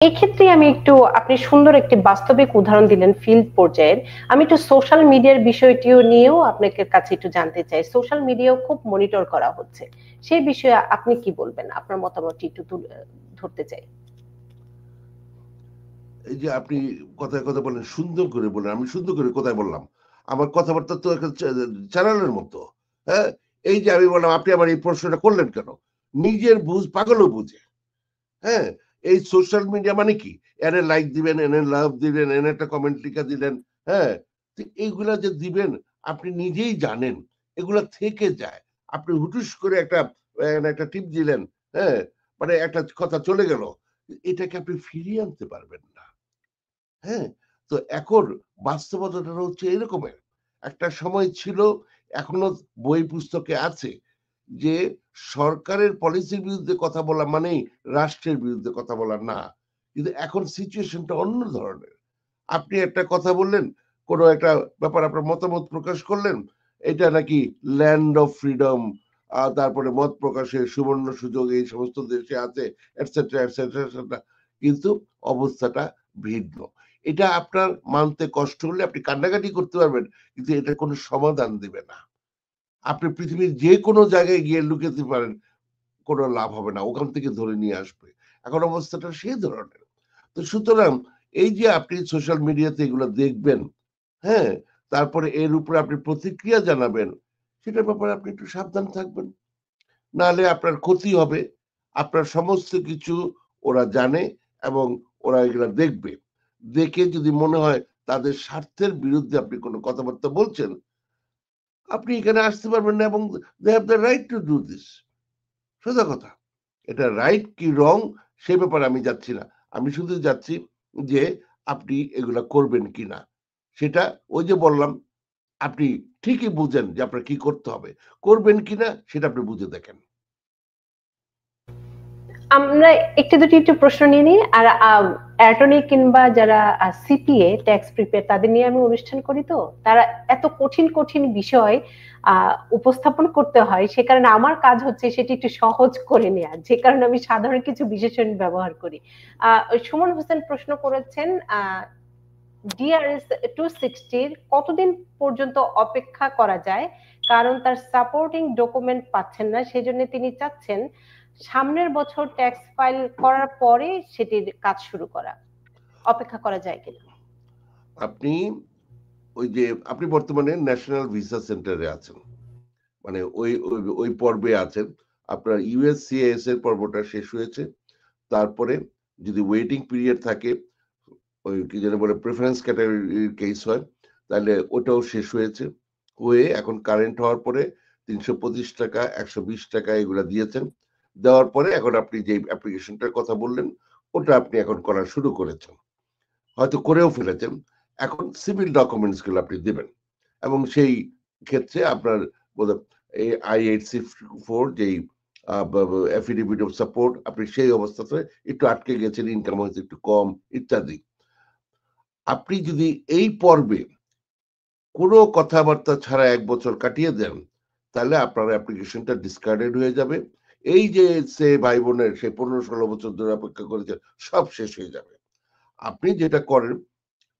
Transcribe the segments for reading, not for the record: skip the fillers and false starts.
এক্ষেত্রে আমি একটু, আপনি সুন্দর একটি বাস্তবিক উদাহরণ দিলেন ফিল্ড পর্যায়ের। আমি একটু সোশ্যাল মিডিয়ার বিষয়টিও নিয়েও আপনার কাছে একটু জানতে চাই। সোশ্যাল মিডিয়াও খুব মনিটর করা হচ্ছে, সেই বিষয়ে আপনি কি বলবেন? আপনার মতামতটি একটু ধরতে চাই। এই যে আপনি কথায় কথা বলেন, সুন্দর করে বলেন, আমি সুন্দর করে কোথায় বললাম? আমার কথাবার্তা তো একটা চ্যানেলের মতো। হ্যাঁ, এই যে আমি বললাম, আপনি আবার এই প্রশ্নটা করলেন কেন? নিজের বুঝ পাগলও বুঝে। হ্যাঁ, এই সোশ্যাল মিডিয়া মানে কি? এনে লাইক দিবেন, এনে লাভ দিলেন, এনে একটা কমেন্ট লিখা দিলেন। হ্যাঁ, তো এইগুলা যে দিবেন আপনি নিজেই জানেন এগুলা থেকে যায়। আপনি হুটুস করে একটা টিপ দিলেন। হ্যাঁ, মানে একটা কথা চলে গেল, এটাকে আপনি ফিরিয়ে আনতে পারবেন না। হ্যাঁ, তো এখন বাস্তবতাটা হচ্ছে এরকমের। একটা সময় ছিল, এখনো বই পুস্তকে আছে, যে সরকারের পলিসির বিরুদ্ধে কথা বলা মানেই রাষ্ট্রের বিরুদ্ধে কথা বলা না। কিন্তু এখন সিচুয়েশনটা অন্য ধরনের। আপনি একটা কথা বললেন, কোনো একটা ব্যাপার আপনার মতামত প্রকাশ করলেন, এটা নাকি ল্যান্ড অফ ফ্রিডম, তারপরে মত প্রকাশের সুবর্ণ সুযোগ এই সমস্ত দেশে আছে, এটসেট্রা এটসেট্রা এটসেট্রা। কিন্তু অবস্থাটা ভিন্ন। এটা আপনার মানতে কষ্ট হলে আপনি কান্নাকাটি করতে পারবেন, কিন্তু এটা কোনো সমাধান দেবে না। আপনি পৃথিবীর যে কোনো জায়গায় গিয়ে লুকাতে পারেন, কোনো লাভ হবে না, ওখান থেকে ধরে নিয়ে আসবে। এখন অবস্থাটা সেই ধরনের। তো সুতরাং এই যে আপনি সোশ্যাল মিডিয়াতে এগুলো দেখবেন, হ্যাঁ, তারপরে এর উপরে আপনি প্রতিক্রিয়া জানাবেন, সেটার ব্যাপারে আপনি একটু সাবধান থাকবেন। নাহলে আপনার ক্ষতি হবে। আপনার সমস্ত কিছু ওরা জানে, এবং ওরা এগুলা দেখবে। দেখে যদি মনে হয় তাদের স্বার্থের বিরুদ্ধে আপনি কোনো কথাবার্তা বলছেন, আপনি এখানে আসতে পারবেন না, এবং they have the right to do this. সোজা কথা। এটা রাইট কি রং সে ব্যাপারে আমি যাচ্ছি না। আমি শুধু যাচ্ছি যে আপনি এগুলা করবেন কিনা। সেটা ওই যে বললাম, আপনি ঠিকই বুঝেন যে আপনার কি করতে হবে। করবেন কিনা সেটা আপনি বুঝে দেখেন। আমরা একটু দুটি একটু প্রশ্ন নিয়ে নিই, আর অ্যাটর্নি কিংবা যারা সিপিএ ট্যাক্স প্রিপেয়ার তাদের নিয়ে আমি অনুষ্ঠান করি, তো তারা এত কঠিন কঠিন বিষয় উপস্থাপন করতে হয়, সে কারণে আমার কাজ হচ্ছে সেটি একটু সহজ করে নেওয়া, যে কারণে আমি সাধারণ কিছু বিশেষণ ব্যবহার করি। সুমন হোসেন প্রশ্ন করেছেন, ডিআরএস 260 কতদিন পর্যন্ত অপেক্ষা করা যায়, কারণ তার সাপোর্টিং ডকুমেন্ট পাচ্ছেন না, সেজন্য তিনি চাচ্ছেন সামনের বছর ট্যাক্স ফাইল করার পরে সেটির কাজ শুরু করা। অপেক্ষা করা যায় কিনা? আপনি ওই যে আপনি বর্তমানে ন্যাশনাল ভিসা সেন্টারে আছেন, মানে ওই ওই ওই পর্বে আছেন। আপনার ইউএসসিএস এর পর্বটা শেষ হয়েছে। তারপরে যদি ওয়েটিং পিরিয়ড থাকে, ওই কি যেন বলে প্রেফারেন্স ক্যাটাগরির কেস হয়, তাহলে ওটাও শেষ হয়েছে। হয়ে এখন কারেন্ট হওয়ার পরে ৩২৫ টাকা, ১২০ টাকা এগুলা দিয়েছেন। দেওয়ার পরে এখন আপনি যে অ্যাপ্লিকেশনটার কথা বললেন, ওটা আপনি এখন করা শুরু করেছেন, হয়তো করেও ফেলেছেন। এখন সিভিল ডকুমেন্টস গুলো আপনি দিবেন, এবং সেই ক্ষেত্রে আপনার বোধহয় এই I-864 যেই অ্যাফিডেভিট অফ সাপোর্ট, আপনি সেই অবস্থাতে একটু আটকে গেছেন, ইনকাম হয়তো একটু কম ইত্যাদি। আপনি যদি এই পর্বে কোনো কথাবার্তা ছাড়া ১ বছর কাটিয়ে দেন, তাহলে আপনার অ্যাপ্লিকেশনটা ডিসকার্ডেড হয়ে যাবে। এই যে সে ভাই বোনের সে ১৫-১৬ বছর ধরে অপেক্ষা করেছে, সব শেষ হয়ে যাবে। আপনি যেটা করেন,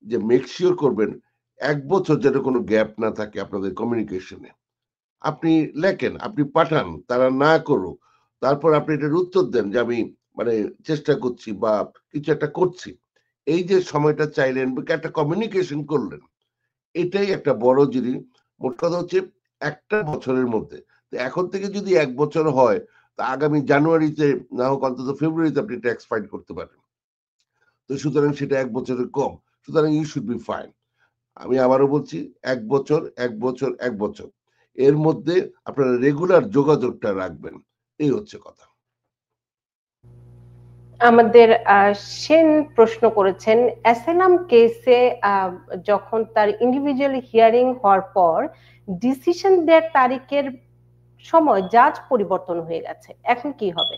যে মেক সিওর করবেন ১ বছর যেন কোনো গ্যাপ না থাকে আপনাদের কমিউনিকেশনে। আপনি লেখেন, আপনি পাঠান, তারা না করুক। তারপর আপনি এটার উত্তর দেন যে আমি মানে চেষ্টা করছি বা কিছু একটা করছি। এই যে সময়টা চাইলেন বা একটা কমিউনিকেশন করলেন, এটাই একটা বড় জিনিস। মোট কথা হচ্ছে ১ বছরের মধ্যে। তো এখন থেকে যদি ১ বছর হয়, তা আগামী জানুয়ারিতে না হোক অন্তত ফেব্রুয়ারিতে আপনি ট্যাক্স ফাইল করতে পারেন। তো সুতরাং সেটা ১ বছরের কম। সুতরাং ইউ শুড বি ফাইন। আমি আবারও বলছি, ১ বছর, ১ বছর, ১ বছর। এর মধ্যে আপনারা রেগুলার যোগাযোগটা রাখবেন। এই হচ্ছে কথা। আমাদের সেন প্রশ্ন করেছেন, অ্যাসাইলাম কেসে যখন তার ইন্ডিভিজুয়াল হিয়ারিং হওয়ার পর ডিসিশন দেওয়ার তারিখের সময় জাজ পরিবর্তন হয়ে গেছে, এখন কি হবে?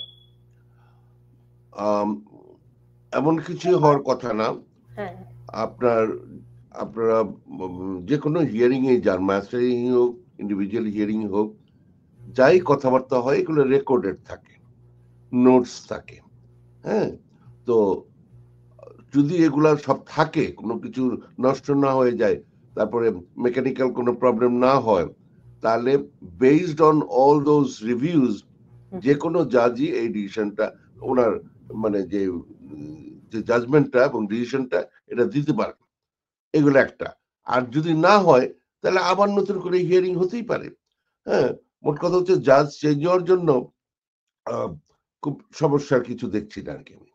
আম এমন কিছুই হওয়ার কথা না। হ্যাঁ। আপনার আপনারা যেকোনো হিয়ারিং এ যান, মাস্টার হিয়ারিং হোক, ইন্ডিভিজুয়াল হিয়ারিং হোক, যাই কথাবার্তা হয় এগুলো রেকর্ডেড থাকে, নোটস থাকে। হ্যাঁ? তো যদি এগুলা সব থাকে, কোনো কিছু নষ্ট না হয়ে যায়, তারপরে মেকানিক্যাল কোনো প্রবলেম না হয়, তাহলে based on all those reviews যে কোনো জাজই এই ডিসিশনটা ওনার মানে যে জাজমেন্টটা এবং ডিসিশনটা এটা দিতে পারবে। এগুলো একটা। আর যদি না হয় তাহলে আবার নতুন করে হিয়ারিং হতেই পারে। হ্যাঁ, মোট কথা হচ্ছে জাজ চেঞ্জ হওয়ার জন্য খুব সমস্যার কিছু দেখছি না আর কি আমি।